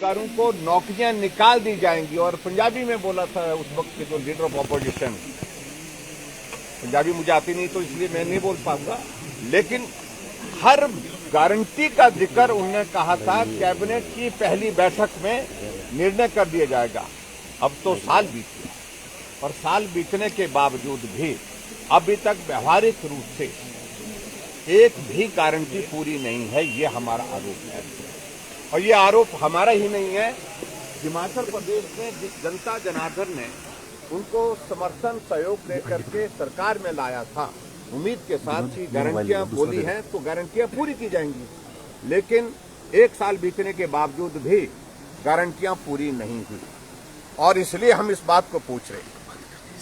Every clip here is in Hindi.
बेरोजगारों को नौकरियां निकाल दी जाएंगी। और पंजाबी में बोला था उस वक्त के जो लीडर ऑफ ऑपोजिशन, पंजाबी मुझे आती नहीं तो इसलिए मैं नहीं बोल पाऊंगा, लेकिन हर गारंटी का जिक्र उन्होंने कहा था कैबिनेट की पहली बैठक में निर्णय कर दिया जाएगा। अब तो साल बीत गया और साल बीतने के बावजूद भी अभी तक व्यवहारिक रूप से एक भी गारंटी पूरी नहीं है, ये हमारा आरोप है। और ये आरोप हमारा ही नहीं है, हिमाचल प्रदेश में जिस जनता जनार्दन ने उनको समर्थन सहयोग देकर के सरकार में लाया था, उम्मीद के साथ ही गारंटियां बोली हैं तो गारंटियां पूरी की जाएंगी, लेकिन एक साल बीतने के बावजूद भी गारंटियां पूरी नहीं हुई। और इसलिए हम इस बात को पूछ रहे हैं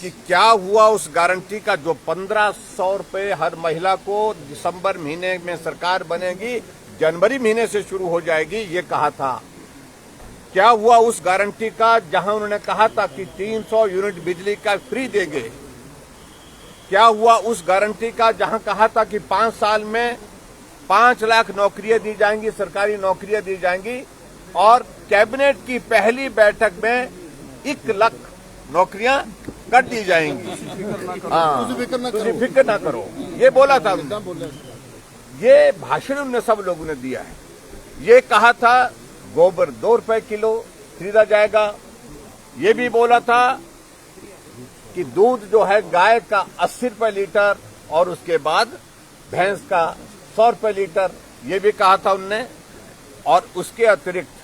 कि क्या हुआ उस गारंटी का जो 1500 रुपये हर महिला को दिसंबर महीने में सरकार बनेगी, जनवरी महीने से शुरू हो जाएगी, ये कहा था। क्या हुआ उस गारंटी का जहां उन्होंने कहा था कि 300 यूनिट बिजली का फ्री देंगे? क्या हुआ उस गारंटी का जहां कहा था कि 5 साल में 5 लाख नौकरियां दी जाएंगी, सरकारी नौकरियां दी जाएंगी? और कैबिनेट की पहली बैठक में 1 लाख नौकरियां कर दी जाएंगी। हाँ, तुझे फिक्र ना करो, ये बोला था। ये भाषण उन्हें सब लोगों ने दिया है। ये कहा था गोबर 2 रुपए किलो खरीदा जाएगा। ये भी बोला था कि दूध जो है गाय का 80 रुपए लीटर और उसके बाद भैंस का 100 रुपए लीटर, ये भी कहा था उनने। और उसके अतिरिक्त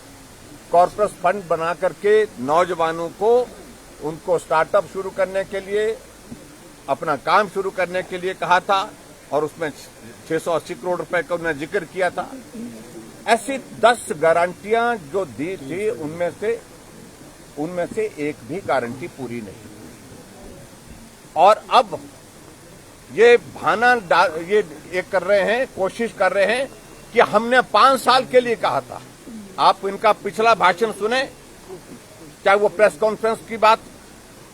कॉर्पोरेट फंड बना करके नौजवानों को उनको स्टार्टअप शुरू करने के लिए, अपना काम शुरू करने के लिए कहा था और उसमें 680 करोड़ रुपए का उन्होंने जिक्र किया था। ऐसी 10 गारंटियां जो दी थी उनमें से एक भी गारंटी पूरी नहीं। और अब ये बहाना ये कर रहे हैं, कोशिश कर रहे हैं कि हमने 5 साल के लिए कहा था। आप इनका पिछला भाषण सुने, चाहे वो प्रेस कॉन्फ्रेंस की बात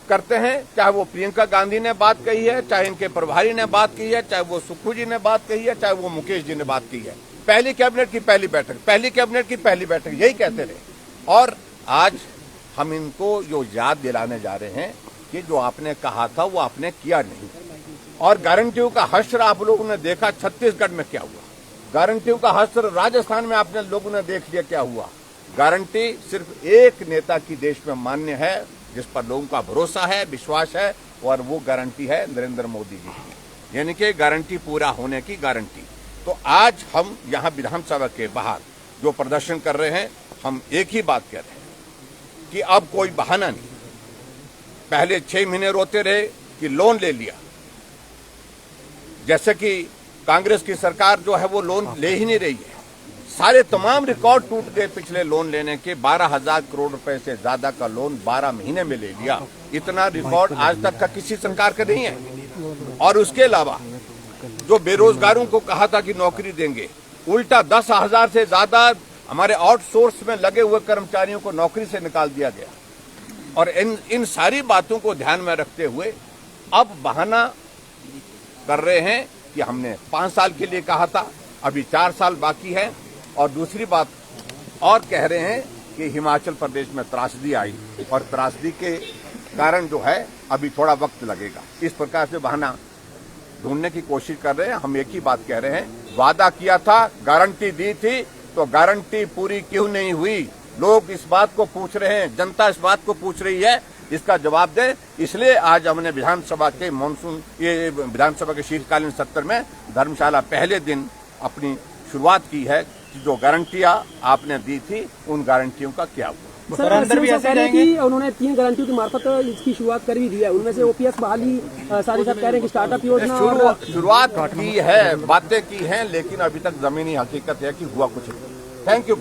करते हैं, चाहे वो प्रियंका गांधी ने बात कही है, चाहे इनके प्रभारी ने बात की है, चाहे वो सुक्खू जी ने बात कही है, चाहे वो मुकेश जी ने बात की है। पहली कैबिनेट की पहली बैठक, पहली कैबिनेट की पहली बैठक, यही कहते रहे। और आज हम इनको जो याद दिलाने जा रहे हैं कि जो आपने कहा था वो आपने किया नहीं। और गारंटियों का हश्र आप लोगों ने देखा छत्तीसगढ़ में क्या हुआ, गारंटियों का हश्र राजस्थान में आपने लोगों ने देख लिया क्या हुआ। गारंटी सिर्फ एक नेता की देश में मान्य है, जिस पर लोगों का भरोसा है, विश्वास है, और वो गारंटी है नरेंद्र मोदी जी की, यानी कि गारंटी पूरा होने की गारंटी। तो आज हम यहाँ विधानसभा के बाहर जो प्रदर्शन कर रहे हैं, हम एक ही बात कह रहे हैं कि अब कोई बहाना नहीं। पहले 6 महीने रोते रहे कि लोन ले लिया, जैसे कि कांग्रेस की सरकार जो है वो लोन ले ही नहीं रही है। सारे तमाम रिकॉर्ड टूट गए पिछले लोन लेने के। 12,000 करोड़ रुपए से ज्यादा का लोन 12 महीने में ले लिया। इतना रिकॉर्ड आज तक का किसी सरकार का नहीं है। और उसके अलावा जो बेरोजगारों को कहा था कि नौकरी देंगे, उल्टा 10,000 से ज्यादा हमारे आउटसोर्स में लगे हुए कर्मचारियों को नौकरी से निकाल दिया गया। और इन सारी बातों को ध्यान में रखते हुए अब बहाना कर रहे हैं कि हमने 5 साल के लिए कहा था, अभी 4 साल बाकी है। और दूसरी बात और कह रहे हैं कि हिमाचल प्रदेश में त्रासदी आई और त्रासदी के कारण जो है अभी थोड़ा वक्त लगेगा। इस प्रकार से बहाना ढूंढने की कोशिश कर रहे हैं। हम एक ही बात कह रहे हैं, वादा किया था, गारंटी दी थी, तो गारंटी पूरी क्यों नहीं हुई? लोग इस बात को पूछ रहे हैं, जनता इस बात को पूछ रही है, इसका जवाब दें। इसलिए आज हमने विधानसभा के विधानसभा के शीतकालीन सत्र में धर्मशाला पहले दिन अपनी शुरुआत की है। जो गारंटियां आपने दी थी, उन गारंटियों का क्या हुआ? सर, अंदर भी ऐसे जाएंगे कि उन्होंने 3 गारंटियों की मार्फत इसकी शुरुआत कर भी दी है। उनमें से ओपीएस बहाली, साथ ही साथ कह रहे हैं कि स्टार्टअप योजना शुरुआत की है, बातें की हैं, लेकिन अभी तक जमीनी हकीकत है कि हुआ कुछ नहीं। Thank you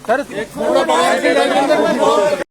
sir.